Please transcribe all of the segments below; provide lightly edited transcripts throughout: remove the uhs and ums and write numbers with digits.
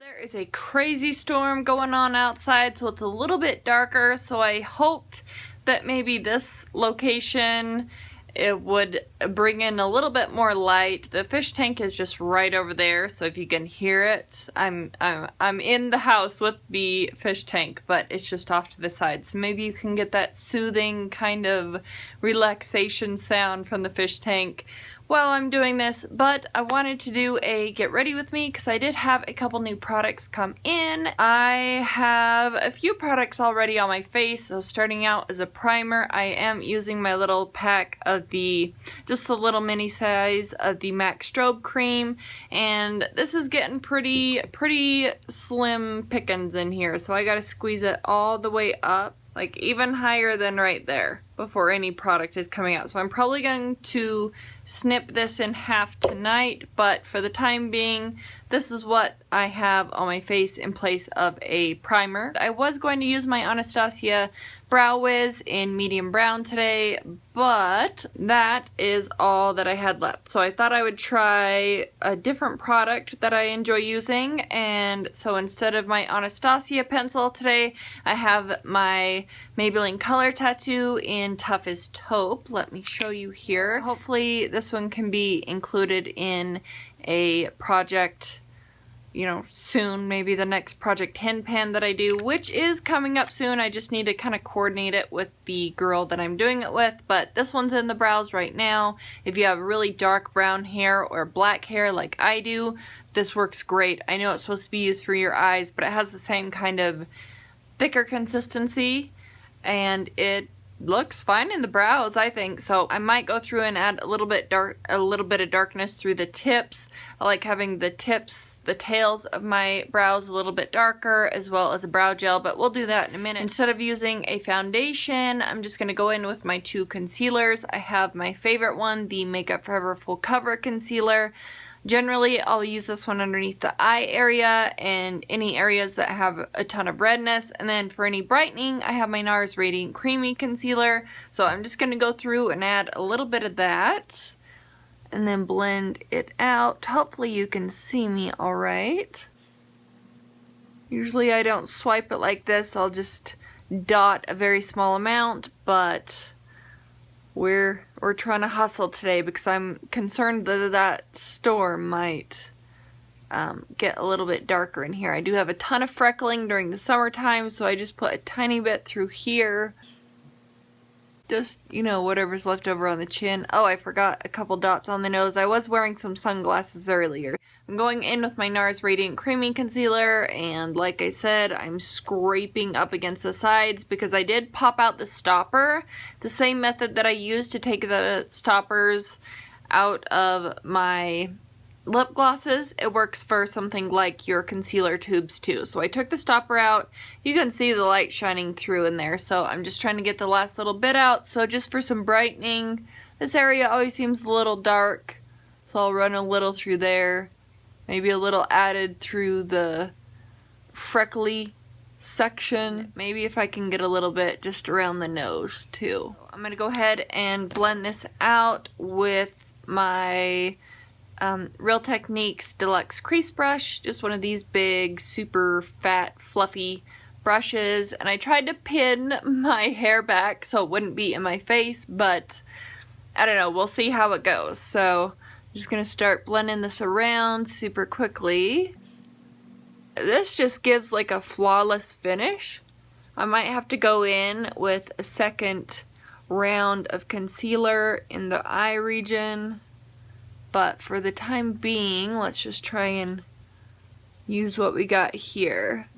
There is a crazy storm going on outside, so it's a little bit darker, so I hoped that maybe this location it would bring in a little bit more light. The fish tank is just right over there, so if you can hear it, I'm in the house with the fish tank, but it's just off to the side. So maybe you can get that soothing kind of relaxation sound from the fish tank while I'm doing this. But I wanted to do a get ready with me because I did have a couple new products come in. I have a few products already on my face. So starting out as a primer, I am using my little pack of just the little mini size of the MAC Strobe Cream, and this is getting pretty slim pickings in here, so I gotta squeeze it all the way up, like even higher than right there, before any product is coming out. So I'm probably going to snip this in half tonight, but for the time being, this is what I have on my face in place of a primer. I was going to use my Anastasia Brow Wiz in medium brown today, but that is all that I had left. So I thought I would try a different product that I enjoy using, and so instead of my Anastasia pencil today, I have my Maybelline Color Tattoo in Tough as Taupe. Let me show you here. Hopefully this one can be included in a project, you know, soon, maybe the next Project Hen Pan that I do, which is coming up soon. I just need to kind of coordinate it with the girl that I'm doing it with, but this one's in the brows right now. If you have really dark brown hair or black hair like I do, this works great. I know it's supposed to be used for your eyes, but it has the same kind of thicker consistency, and it looks fine in the brows, I think. So I might go through and add a little bit of darkness through the tips. I like having the tips, the tails of my brows a little bit darker, as well as a brow gel, but we'll do that in a minute. Instead of using a foundation, I'm just going to go in with my two concealers. I have my favorite one, the Makeup Forever Full Cover Concealer. Generally, I'll use this one underneath the eye area and any areas that have a ton of redness. And then for any brightening, I have my NARS Radiant Creamy Concealer. So I'm just going to go through and add a little bit of that and then blend it out. Hopefully you can see me all right. Usually I don't swipe it like this. I'll just dot a very small amount, but we're trying to hustle today because I'm concerned that storm might get a little bit darker in here. I do have a ton of freckling during the summertime, so I just put a tiny bit through here. Just, you know, whatever's left over on the chin. Oh, I forgot a couple dots on the nose. I was wearing some sunglasses earlier. I'm going in with my NARS Radiant Creamy Concealer, and like I said, I'm scraping up against the sides because I did pop out the stopper. The same method that I used to take the stoppers out of my lip glosses, it works for something like your concealer tubes too. So I took the stopper out. You can see the light shining through in there, so I'm just trying to get the last little bit out. So just for some brightening, this area always seems a little dark, so I'll run a little through there, maybe a little added through the freckly section. Maybe if I can get a little bit just around the nose too. I'm gonna go ahead and blend this out with my Real Techniques Deluxe Crease Brush, just one of these big, super fat, fluffy brushes, and I tried to pin my hair back so it wouldn't be in my face, but I don't know, we'll see how it goes. So I'm just gonna start blending this around super quickly. This just gives like a flawless finish. I might have to go in with a second round of concealer in the eye region, but for the time being, let's just try and use what we got here.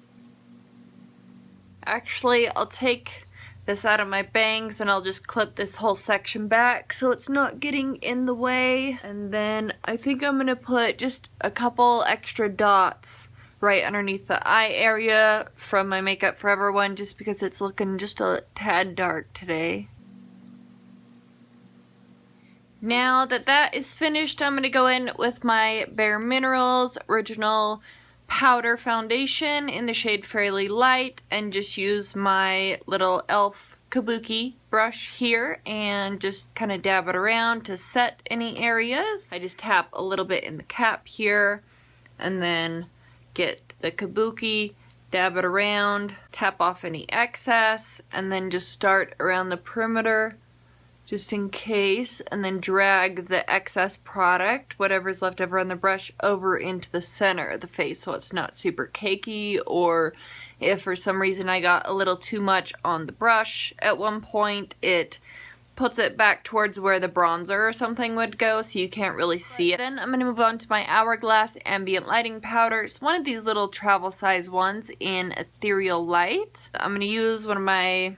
Actually, I'll take this out of my bangs and I'll just clip this whole section back so it's not getting in the way. And then I think I'm gonna put just a couple extra dots right underneath the eye area from my Makeup Forever one, just because it's looking just a tad dark today. Now that that is finished, I'm going to go in with my Bare Minerals Original Powder Foundation in the shade Fairly Light and just use my little e.l.f. kabuki brush here and just kind of dab it around to set any areas. I just tap a little bit in the cap here and then get the kabuki, dab it around, tap off any excess, and then just start around the perimeter just in case, and then drag the excess product, whatever's left over on the brush, over into the center of the face so it's not super cakey, or if for some reason I got a little too much on the brush at one point, it puts it back towards where the bronzer or something would go so you can't really see it. Then I'm going to move on to my Hourglass Ambient Lighting Powder. It's one of these little travel size ones in Ethereal Light. I'm going to use one of my,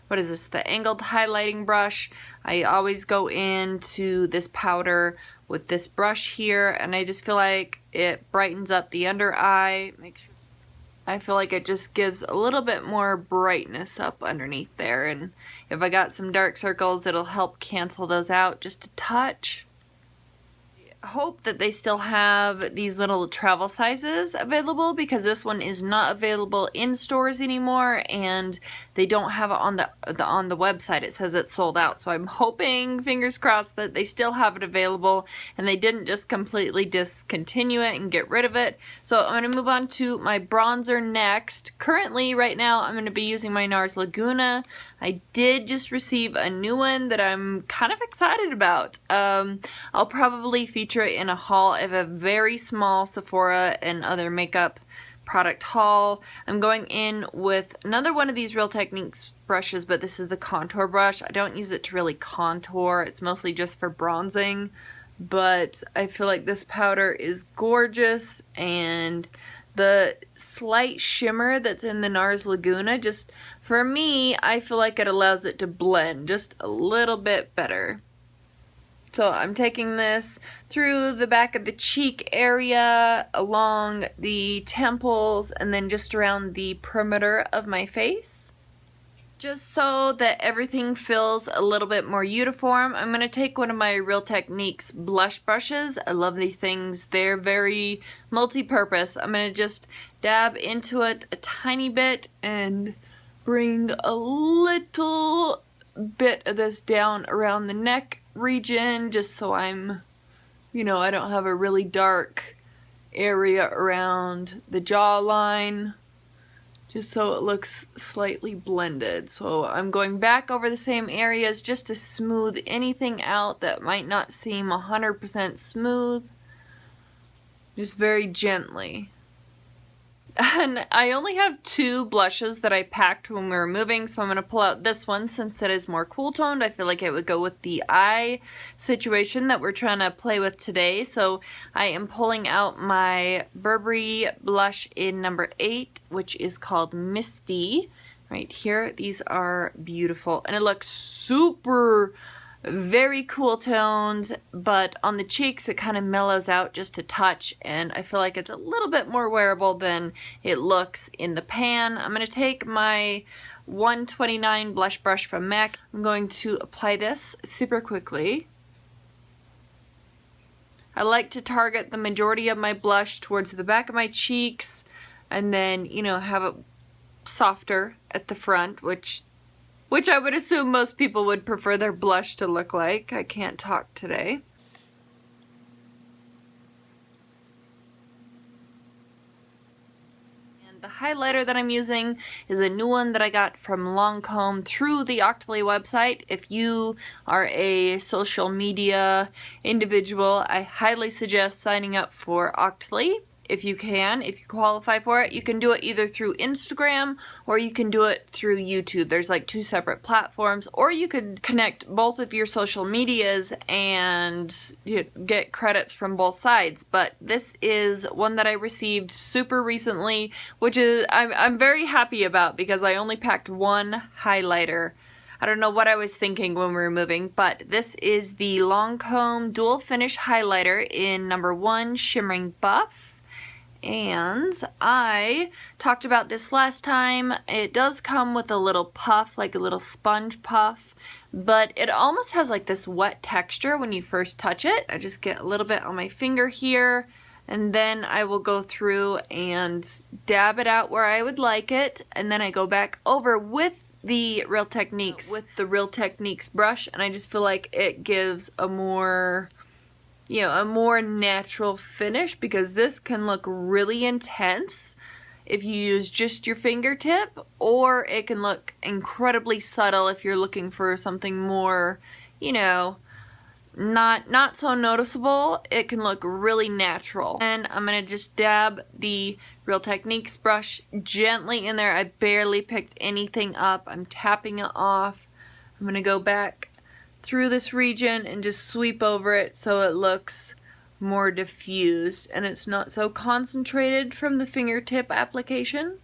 what is this, the angled highlighting brush. I always go into this powder with this brush here, and I just feel like it brightens up the under eye. I feel like it just gives a little bit more brightness up underneath there, and if I got some dark circles, it'll help cancel those out just a touch. Hope that they still have these little travel sizes available, because this one is not available in stores anymore, and they don't have it on the website. It says it's sold out, so I'm hoping, fingers crossed, that they still have it available and they didn't just completely discontinue it and get rid of it. So I'm going to move on to my bronzer next. Currently, right now, I'm going to be using my NARS Laguna. I did just receive a new one that I'm kind of excited about. I'll probably feature it in a haul. I have a very small Sephora and other makeup product haul. I'm going in with another one of these Real Techniques brushes, but this is the contour brush. I don't use it to really contour. It's mostly just for bronzing, but I feel like this powder is gorgeous, and the slight shimmer that's in the NARS Laguna, just for me, I feel like it allows it to blend just a little bit better. So I'm taking this through the back of the cheek area, along the temples, and then just around the perimeter of my face, just so that everything feels a little bit more uniform. I'm going to take one of my Real Techniques blush brushes. I love these things. They're very multi-purpose. I'm going to just dab into it a tiny bit and bring a little bit of this down around the neck region, just so I'm, I don't have a really dark area around the jawline, just so it looks slightly blended. So I'm going back over the same areas just to smooth anything out that might not seem 100% smooth, just very gently. And I only have 2 blushes that I packed when we were moving, so I'm going to pull out this one since it is more cool toned. I feel like it would go with the eye situation that we're trying to play with today. So I am pulling out my Burberry blush in number 8, which is called Misty. Right here, these are beautiful, and it looks super very cool toned, but on the cheeks it kind of mellows out just a touch, and I feel like it's a little bit more wearable than it looks in the pan. I'm going to take my 129 blush brush from MAC. I'm going to apply this super quickly. I like to target the majority of my blush towards the back of my cheeks, and then, have it softer at the front, which I would assume most people would prefer their blush to look like. I can't talk today. And the highlighter that I'm using is a new one that I got from Lancome through the Octoly website. If you are a social media individual, I highly suggest signing up for Octoly. If you qualify for it. You can do it either through Instagram or you can do it through YouTube. There's like 2 separate platforms, or you could connect both of your social medias and get credits from both sides. But this is one that I received super recently, which is I'm very happy about, because I only packed 1 highlighter. I don't know what I was thinking when we were moving, but this is the Lancome Dual Finish Highlighter in number 1 Shimmering Buff. And I talked about this last time. It does come with a little puff, like a little sponge puff, but it almost has like this wet texture when you first touch it. I just get a little bit on my finger here, and then I will go through and dab it out where I would like it, and then I go back over with the Real Techniques brush, and I just feel like it gives a more you know, a more natural finish, because this can look really intense if you use just your fingertip, or it can look incredibly subtle if you're looking for something more, you know, not so noticeable. It can look really natural. And I'm gonna just dab the Real Techniques brush gently in there. I barely picked anything up. I'm tapping it off. I'm gonna go back through this region and just sweep over it so it looks more diffused and it's not so concentrated from the fingertip application.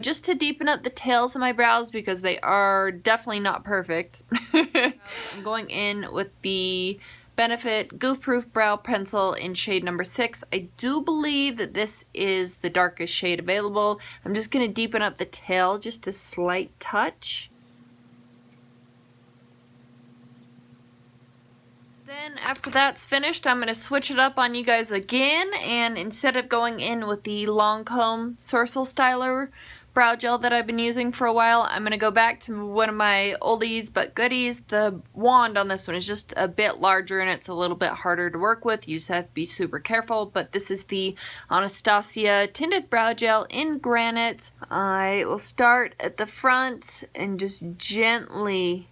Just to deepen up the tails of my brows, because they are definitely not perfect. I'm going in with the Benefit Goof Proof Brow Pencil in shade number 6. I do believe that this is the darkest shade available. I'm just going to deepen up the tail just a slight touch. Then after that's finished, I'm going to switch it up on you guys again, and instead of going in with the Lancome Sorcel Styler brow gel that I've been using for a while, I'm going to go back to one of my oldies but goodies. The wand on this one is just a bit larger and it's a little bit harder to work with. You just have to be super careful, but this is the Anastasia Tinted Brow Gel in Granite. I will start at the front and just gently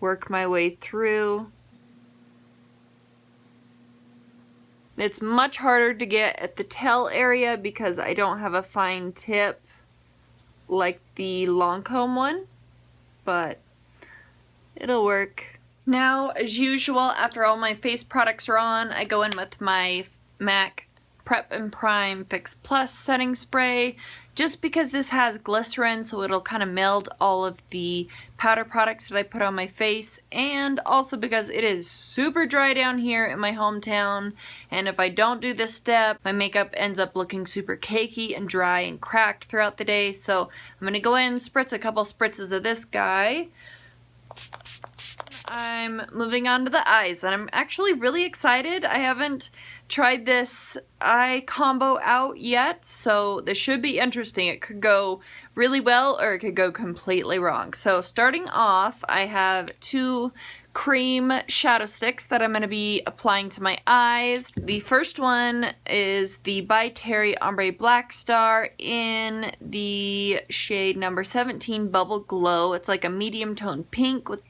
work my way through. It's much harder to get at the tail area because I don't have a fine tip like the Lancome one, but it'll work. Now, as usual, after all my face products are on, I go in with my MAC Prep and Prime Fix Plus setting spray, just because this has glycerin, so it'll kind of meld all of the powder products that I put on my face, and also because it is super dry down here in my hometown, and if I don't do this step, my makeup ends up looking super cakey and dry and cracked throughout the day. So I'm gonna go in and spritz a couple spritzes of this guy. I'm moving on to the eyes, and I'm actually really excited. I haven't tried this eye combo out yet, so this should be interesting. It could go really well or it could go completely wrong. So starting off, I have 2 cream shadow sticks that I'm going to be applying to my eyes. The first one is the By Terry Ombre Black Star in the shade number 17 Bubble Glow. It's like a medium tone pink with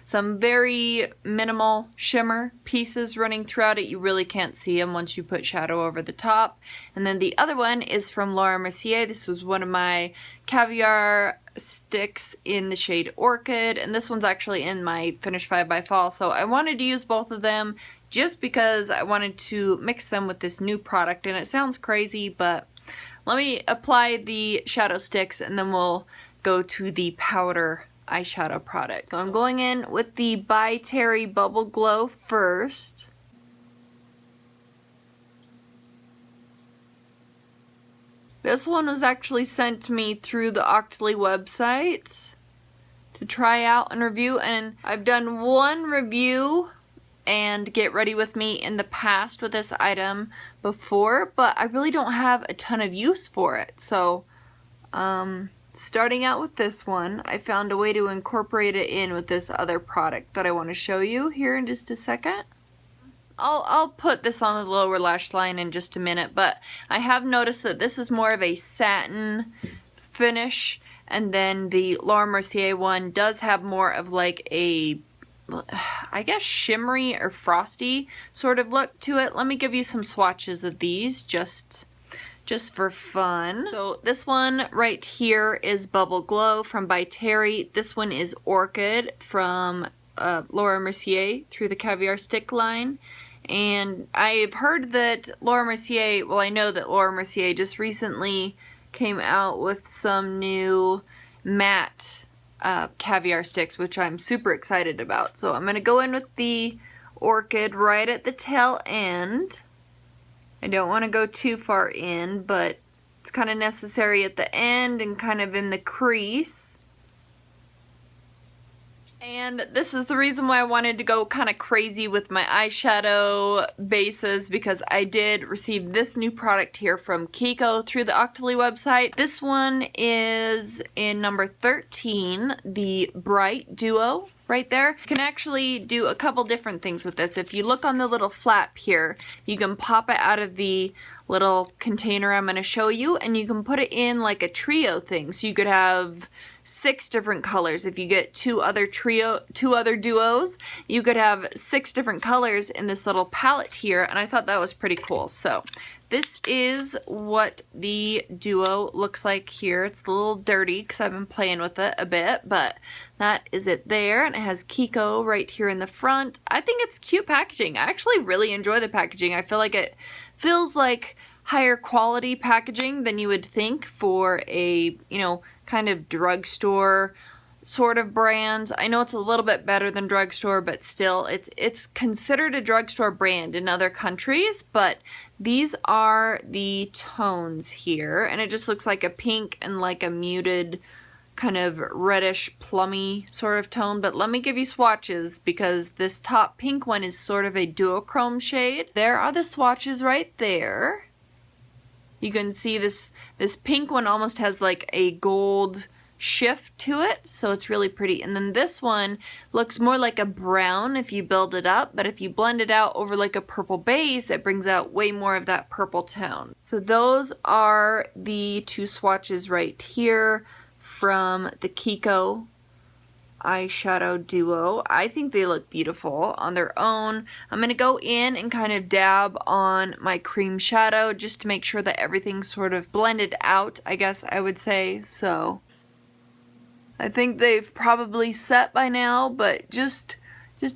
some very minimal shimmer pieces running throughout it. You really can't see them once you put shadow over the top. And then the other one is from Laura Mercier. This was one of my caviar sticks in the shade Orchid, and this one's actually in my Finish 5 by Fall. So I wanted to use both of them just because I wanted to mix them with this new product, and it sounds crazy, but let me apply the shadow sticks and then we'll go to the powder eyeshadow product. So I'm going in with the By Terry Bubble Glow first. This one was actually sent to me through the Octoly website to try out and review, and I've done one review and get ready with me in the past with this item before, but I really don't have a ton of use for it. So starting out with this one, I found a way to incorporate it in with this other product that I want to show you here in just a second. I'll put this on the lower lash line in just a minute, but I have noticed that this is more of a satin finish, and then the Laura Mercier one does have more of like a, I guess, shimmery or frosty sort of look to it. Let me give you some swatches of these just for fun. So this one right here is Bubble Glow from By Terry. This one is Orchid from Laura Mercier through the Caviar Stick line. And I've heard that Laura Mercier, well, I know that Laura Mercier just recently came out with some new matte caviar sticks, which I'm super excited about. So I'm going to go in with the Orchid right at the tail end. I don't want to go too far in, but it's kind of necessary at the end and kind of in the crease. And this is the reason why I wanted to go kind of crazy with my eyeshadow bases, because I did receive this new product here from Kiko through the Octoly website. This one is in number 13, the Bright Duo. right there. You can actually do a couple different things with this. If you look on the little flap here, you can pop it out of the little container I'm going to show you, and you can put it in like a trio thing. So you could have 6 different colors. If you get two other duos, you could have 6 different colors in this little palette here, and I thought that was pretty cool. So this is what the duo looks like here. It's a little dirty because I've been playing with it a bit, but that is it there, and it has Kiko right here in the front. I think it's cute packaging. I actually really enjoy the packaging. I feel like it feels like higher quality packaging than you would think for a, you know, kind of drugstore sort of brand. I know it's a little bit better than drugstore, but still it's considered a drugstore brand in other countries, but these are the tones here, and it just looks like a pink and like a muted kind of reddish plummy sort of tone. But let me give you swatches, because this top pink one is sort of a duochrome shade. There are the swatches right there. You can see this pink one almost has like a gold shift to it, so it's really pretty. And then this one looks more like a brown if you build it up, but if you blend it out over like a purple base, it brings out way more of that purple tone. So those are the 2 swatches right here from the Kiko eyeshadow duo. I think they look beautiful on their own. I'm going to go in and kind of dab on my cream shadow just to make sure that everything's sort of blended out, I guess I would say. So I think they've probably set by now, but just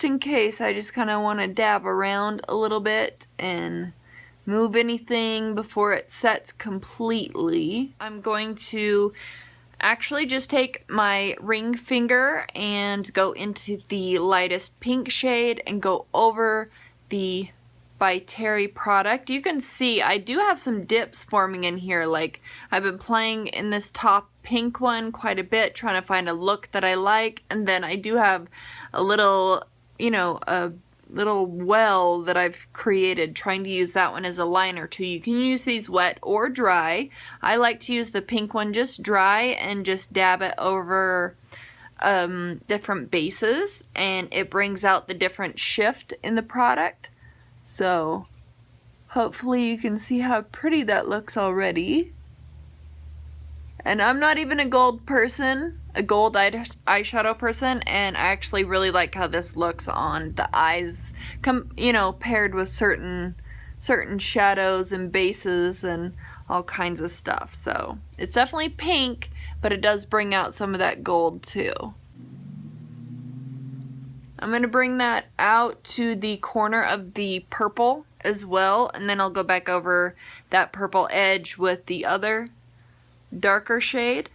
in case, I just kind of want to dab around a little bit and move anything before it sets completely. I'm going to actually just take my ring finger and go into the lightest pink shade and go over the by Terry product. You can see I do have some dips forming in here. Like, I've been playing in this top pink one quite a bit, trying to find a look that I like, and then I do have a little, you know, a little well that I've created, trying to use that one as a liner too. You can use these wet or dry. I like to use the pink one just dry and just dab it over different bases, and it brings out the different shift in the product. So hopefully you can see how pretty that looks already. And I'm not even a gold person, a gold eyeshadow person, and I actually really like how this looks on the eyes, you know, paired with certain shadows and bases and all kinds of stuff. So it's definitely pink, but it does bring out some of that gold too. I'm going to bring that out to the corner of the purple as well, and then I'll go back over that purple edge with the other darker shade.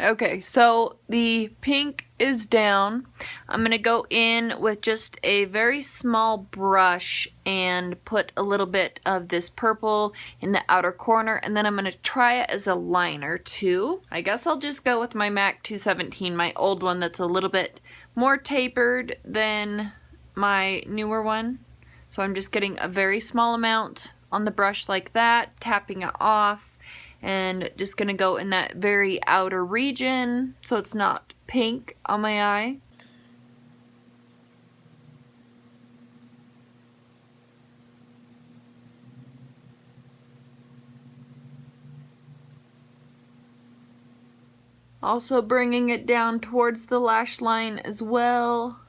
Okay, so the pink is down. I'm going to go in with just a very small brush and put a little bit of this purple in the outer corner, and then I'm going to try it as a liner too. I guess I'll just go with my MAC 217, my old one that's a little bit more tapered than my newer one. So I'm just getting a very small amount on the brush like that, tapping it off, and just gonna go in that very outer region so it's not pink on my eye. Also bringing it down towards the lash line as well.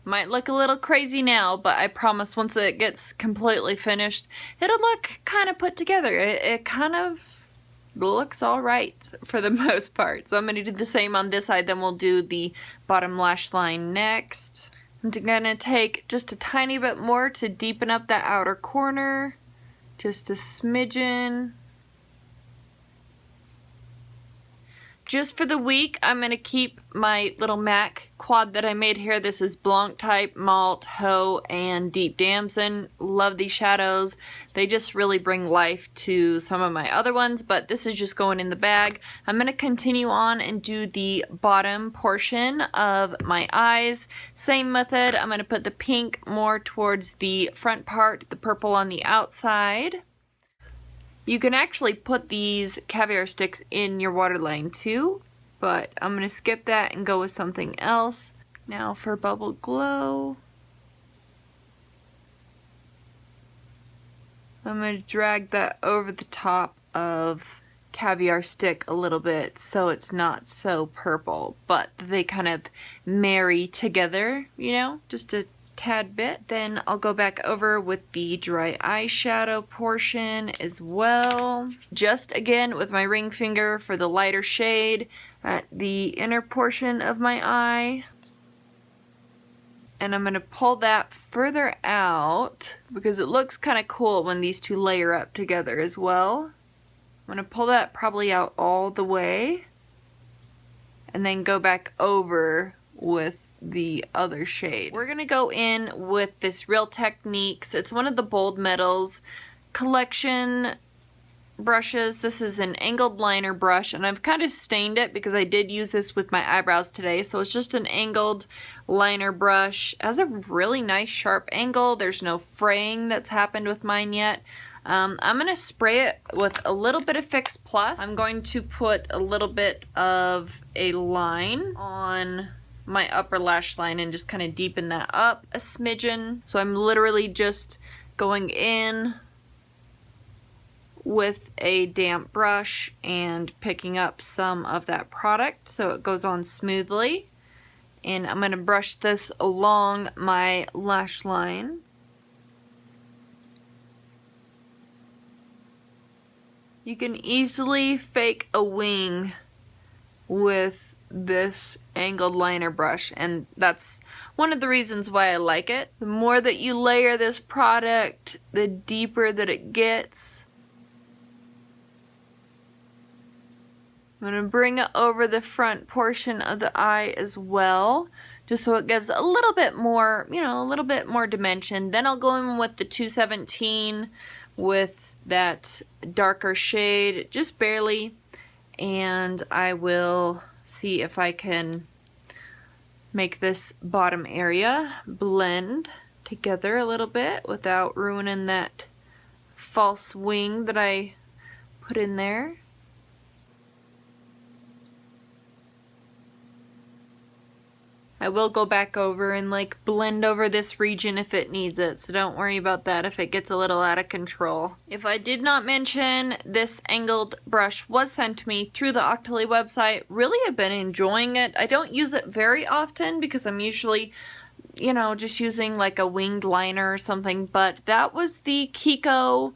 Might look a little crazy now, but I promise once it gets completely finished, it'll look kind of put together. It kind of looks alright for the most part. So I'm going to do the same on this side, then we'll do the bottom lash line next. I'm going to take just a tiny bit more to deepen up that outer corner. Just a smidgen. Just for the week, I'm going to keep my little MAC quad that I made here. This is Blanc Type, Malt, Ho, and Deep Damson. Love these shadows. They just really bring life to some of my other ones, but this is just going in the bag. I'm going to continue on and do the bottom portion of my eyes. Same method. I'm going to put the pink more towards the front part, the purple on the outside. You can actually put these caviar sticks in your waterline too. but I'm going to skip that and go with something else. Now for Bubble Glow, I'm going to drag that over the top of Caviar Stick a little bit so it's not so purple, but they kind of marry together, you know, just a tad bit. Then I'll go back over with the dry eyeshadow portion as well. Just again with my ring finger for the lighter shade at the inner portion of my eye. And I'm going to pull that further out because it looks kind of cool when these two layer up together as well. I'm going to pull that probably out all the way and then go back over with the other shade. We're going to go in with this Real Techniques. It's one of the Bold Metals collection brushes. This is an angled liner brush, and I've kind of stained it because I did use this with my eyebrows today. So it's just an angled liner brush. It has a really nice sharp angle. There's no fraying that's happened with mine yet. I'm going to spray it with a little bit of Fix Plus. I'm going to put a little bit of a line on my upper lash line and just kind of deepen that up a smidgen. So I'm literally just going in with a damp brush and picking up some of that product so it goes on smoothly. And I'm going to brush this along my lash line. You can easily fake a wing with this angled liner brush, and that's one of the reasons why I like it. The more that you layer this product, the deeper that it gets. I'm going to bring it over the front portion of the eye as well, just so it gives a little bit more, you know, a little bit more dimension. Then I'll go in with the 217 with that darker shade, just barely, and I will see if I can make this bottom area blend together a little bit without ruining that false wing that I put in there. I will go back over and like blend over this region if it needs it, so don't worry about that if it gets a little out of control. If I did not mention, this angled brush was sent to me through the Octoly website. Really have been enjoying it. I don't use it very often because I'm usually, you know, just using like a winged liner or something, but that was the Kiko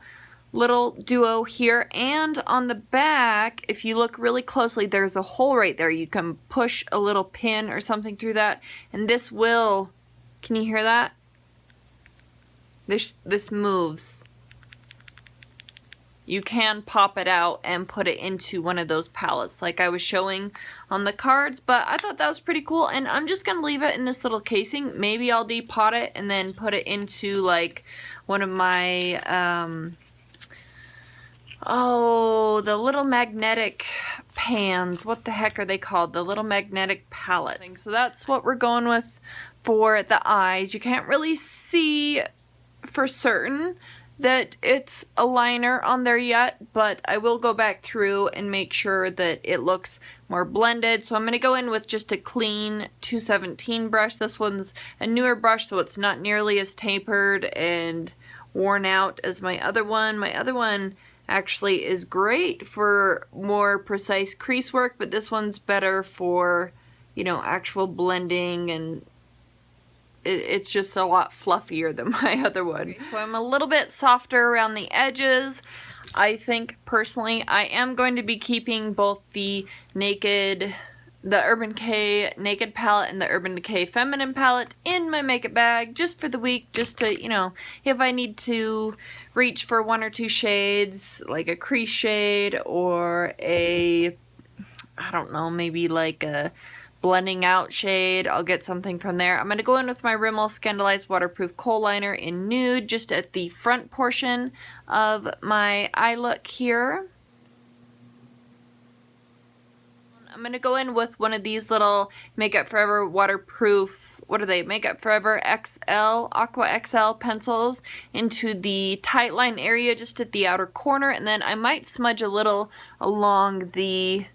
little duo here, and on the back, if you look really closely, there's a hole right there. You can push a little pin or something through that, and this will, can you hear that? This moves. You can pop it out and put it into one of those palettes like I was showing on the cards, but I thought that was pretty cool, and I'm just gonna leave it in this little casing. Maybe I'll depot it and then put it into like one of my oh, the little magnetic pans. What the heck are they called? The little magnetic palette. So that's what we're going with for the eyes. You can't really see for certain that it's a liner on there yet, but I will go back through and make sure that it looks more blended. So I'm going to go in with just a clean 217 brush. This one's a newer brush, so it's not nearly as tapered and worn out as my other one. My other one actually is great for more precise crease work, but this one's better for, you know, actual blending, and it's just a lot fluffier than my other one. So I'm a little bit softer around the edges. I think personally I am going to be keeping both the Urban Decay Naked palette and the Urban Decay Feminine palette in my makeup bag just for the week, just to, you know, if I need to reach for one or two shades, like a crease shade or a, I don't know, maybe like a blending out shade, I'll get something from there. I'm going to go in with my Rimmel Scandalized Waterproof Kohl Liner in Nude just at the front portion of my eye look here. I'm going to go in with one of these little Makeup Forever waterproof, what are they, Makeup Forever XL, Aqua XL pencils into the tight line area just at the outer corner, and then I might smudge a little along the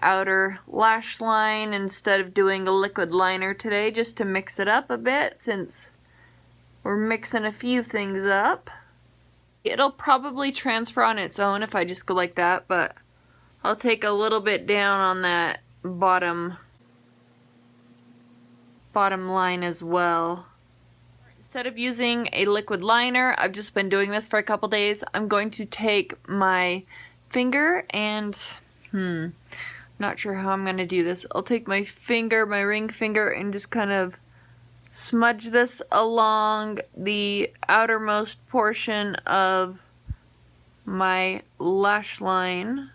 outer lash line instead of doing a liquid liner today, just to mix it up a bit since we're mixing a few things up. It'll probably transfer on its own if I just go like that, but I'll take a little bit down on that bottom line as well. Instead of using a liquid liner, I've just been doing this for a couple days. I'm going to take my finger and, not sure how I'm going to do this. I'll take my finger, my ring finger, and just kind of smudge this along the outermost portion of my lash line.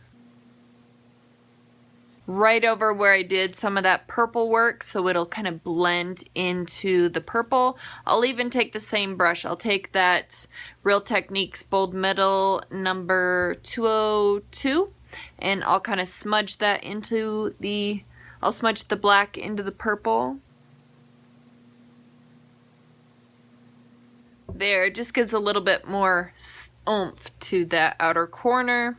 Right over where I did some of that purple work, so it'll kind of blend into the purple. I'll even take the same brush. I'll take that Real Techniques Bold Metal number 202, and I'll kind of smudge that into the, I'll smudge the black into the purple. There, it just gives a little bit more oomph to that outer corner.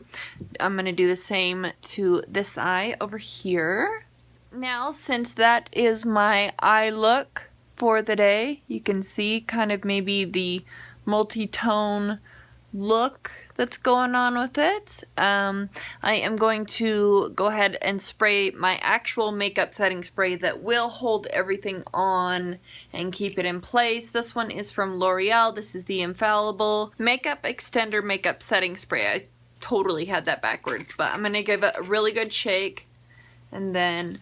I'm going to do the same to this eye over here. Now, since that is my eye look for the day, you can see kind of maybe the multi-tone look that's going on with it. I am going to go ahead and spray my actual makeup setting spray that will hold everything on and keep it in place. This one is from L'Oreal. This is the Infallible Makeup Extender Makeup Setting Spray. I totally had that backwards, but I'm going to give it a really good shake, and then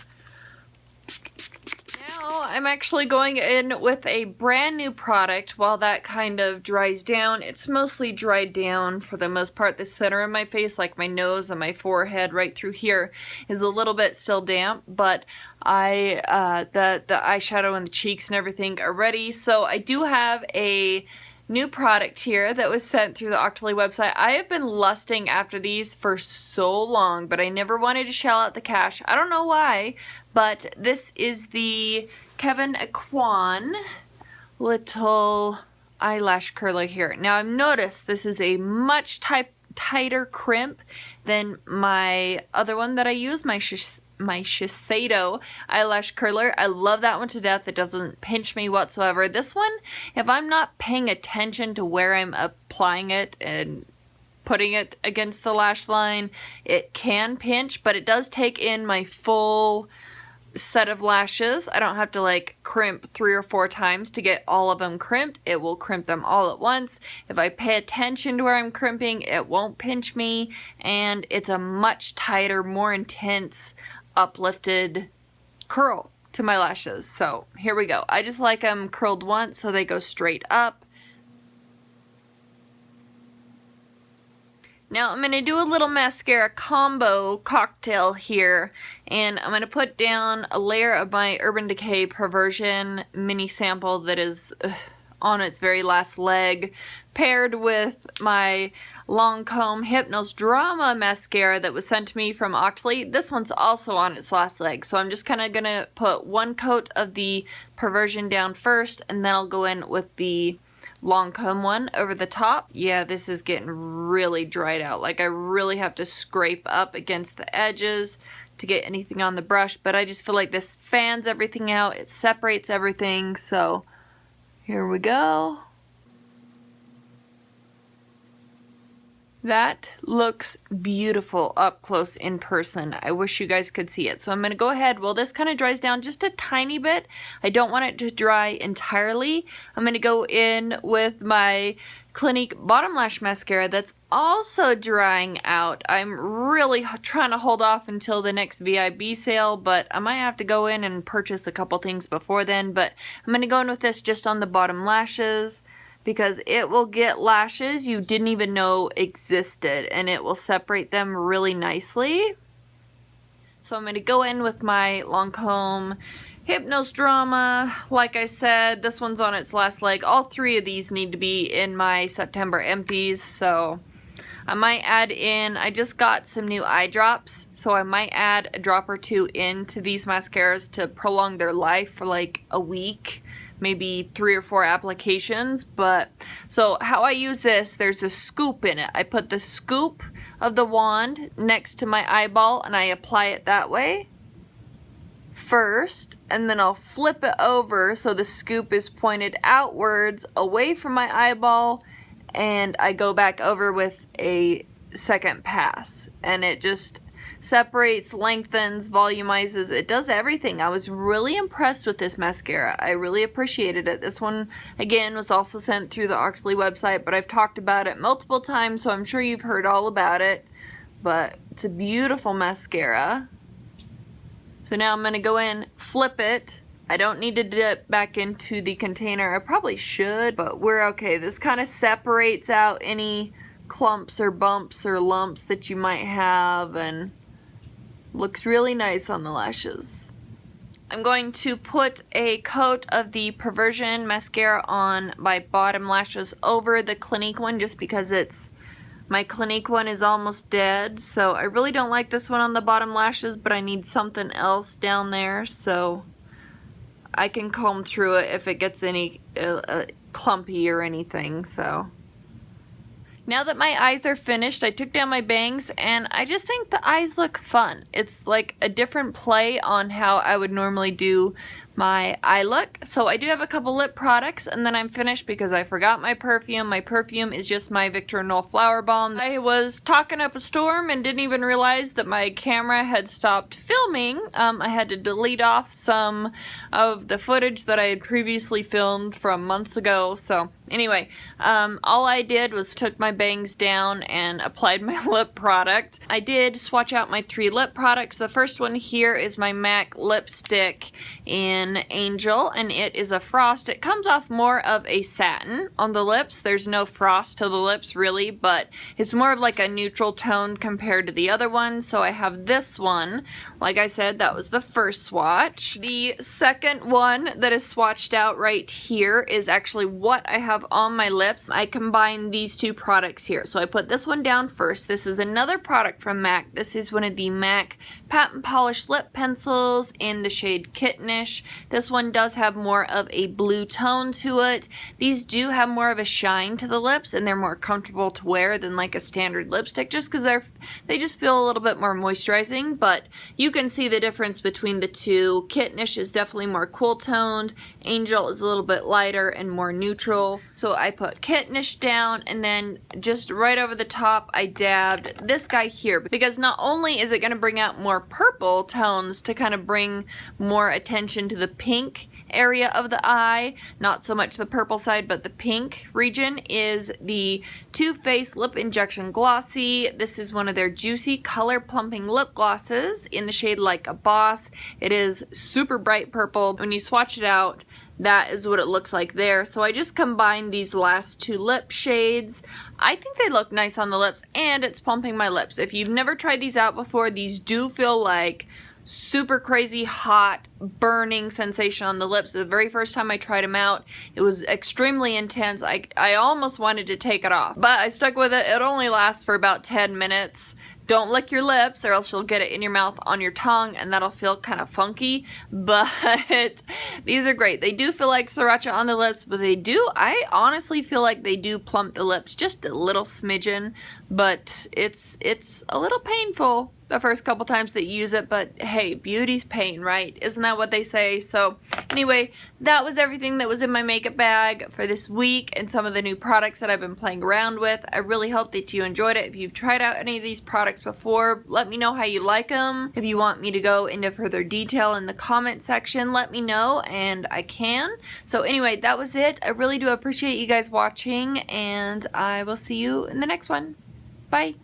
now I'm actually going in with a brand new product while that kind of dries down. It's mostly dried down for the most part. The center of my face, like my nose and my forehead right through here, is a little bit still damp, but the eyeshadow and the cheeks and everything are ready. So I do have a new product here that was sent through the Octoly website. I have been lusting after these for so long, but I never wanted to shell out the cash. I don't know why, but this is the Kevin Aquan little eyelash curler here. Now I've noticed this is a much tighter crimp than my other one that I use, my Shiseido eyelash curler. I love that one to death. It doesn't pinch me whatsoever. This one, if I'm not paying attention to where I'm applying it and putting it against the lash line, it can pinch, but it does take in my full set of lashes. I don't have to like crimp 3 or 4 times to get all of them crimped. It will crimp them all at once. If I pay attention to where I'm crimping, it won't pinch me, and it's a much tighter, more intense, uplifted curl to my lashes. So here we go. I just like them curled once so they go straight up. Now I'm going to do a little mascara combo cocktail here, and I'm going to put down a layer of my Urban Decay Perversion mini sample that is on its very last leg, paired with my Lancome Hypnose Drama mascara that was sent to me from Octoly. This one's also on its last leg, so I'm just kind of going to put one coat of the Perversion down first, and then I'll go in with the Lancome one over the top. Yeah, this is getting really dried out. Like, I really have to scrape up against the edges to get anything on the brush, but I just feel like this fans everything out. It separates everything, so here we go. That looks beautiful up close in person. I wish you guys could see it. So I'm going to go ahead, while this kind of dries down just a tiny bit, I don't want it to dry entirely. I'm going to go in with my Clinique Bottom Lash Mascara that's also drying out. I'm really trying to hold off until the next VIB sale, but I might have to go in and purchase a couple things before then. But I'm going to go in with this just on the bottom lashes, because it will get lashes you didn't even know existed, and it will separate them really nicely. So I'm going to go in with my Lancome Hypnose Drama. Like I said, this one's on its last leg. All 3 of these need to be in my September empties, so I might add in, I just got some new eye drops, so I might add a drop or 2 into these mascaras to prolong their life for like a week. Maybe 3 or 4 applications. But so how I use this, there's a scoop in it. I put the scoop of the wand next to my eyeball and I apply it that way first, and then I'll flip it over so the scoop is pointed outwards away from my eyeball, and I go back over with a second pass, and it just separates, lengthens, volumizes. It does everything. I was really impressed with this mascara. I really appreciated it. This one, again, was also sent through the Octoly website, but I've talked about it multiple times, so I'm sure you've heard all about it. But it's a beautiful mascara. So now I'm going to go in, flip it. I don't need to dip back into the container. I probably should, but we're okay. This kind of separates out any clumps or bumps or lumps that you might have, and looks really nice on the lashes. I'm going to put a coat of the Perversion mascara on my bottom lashes over the Clinique one, just because my Clinique one is almost dead, so I really don't like this one on the bottom lashes, but I need something else down there so I can comb through it if it gets any clumpy or anything. So now that my eyes are finished, I took down my bangs, and I just think the eyes look fun. It's like a different play on how I would normally do my eye look. So I do have a couple lip products, and then I'm finished because I forgot my perfume. My perfume is just my Victor Knoll Flower Bomb. I was talking up a storm and didn't even realize that my camera had stopped filming. I had to delete off some of the footage that I had previously filmed from months ago. So anyway, all I did was took my bangs down and applied my lip product. I did swatch out my 3 lip products. The first one here is my MAC lipstick in Angel, and it is a frost. It comes off more of a satin on the lips. There's no frost to the lips really, but it's more of like a neutral tone compared to the other one. So I have this one. Like I said, that was the first swatch. The second one that is swatched out right here is actually what I have on my lips. I combine these 2 products here. So I put this one down first. This is another product from MAC. This is one of the MAC Patent Polish Lip Pencils in the shade Kittenish. This one does have more of a blue tone to it. These do have more of a shine to the lips, and they're more comfortable to wear than like a standard lipstick, just because they just feel a little bit more moisturizing. But you can see the difference between the two. Kittenish is definitely more cool toned. Angel is a little bit lighter and more neutral. So I put Kittenish down, and then just right over the top I dabbed this guy here, because not only is it going to bring out more purple tones to kind of bring more attention to the pink area of the eye, not so much the purple side, but the pink region, is the Too Faced Lip Injection Glossy. This is one of their juicy color plumping lip glosses in the shade Like a Boss. It is super bright purple. When you swatch it out, that is what it looks like there. So I just combined these last 2 lip shades. I think they look nice on the lips, and it's plumping my lips. If you've never tried these out before, these do feel like super crazy hot burning sensation on the lips. The very first time I tried them out, it was extremely intense. I almost wanted to take it off, but I stuck with it. It only lasts for about 10 minutes. Don't lick your lips or else you'll get it in your mouth on your tongue, and that'll feel kind of funky, but these are great. They do feel like sriracha on the lips, but I honestly feel like they do plump the lips just a little smidgen, but it's a little painful the first couple times that you use it, but hey, beauty's pain, right? Isn't that what they say? So anyway, that was everything that was in my makeup bag for this week and some of the new products that I've been playing around with. I really hope that you enjoyed it. If you've tried out any of these products before, let me know how you like them. If you want me to go into further detail in the comment section, let me know and I can. So anyway, that was it. I really do appreciate you guys watching, and I will see you in the next one. Bye.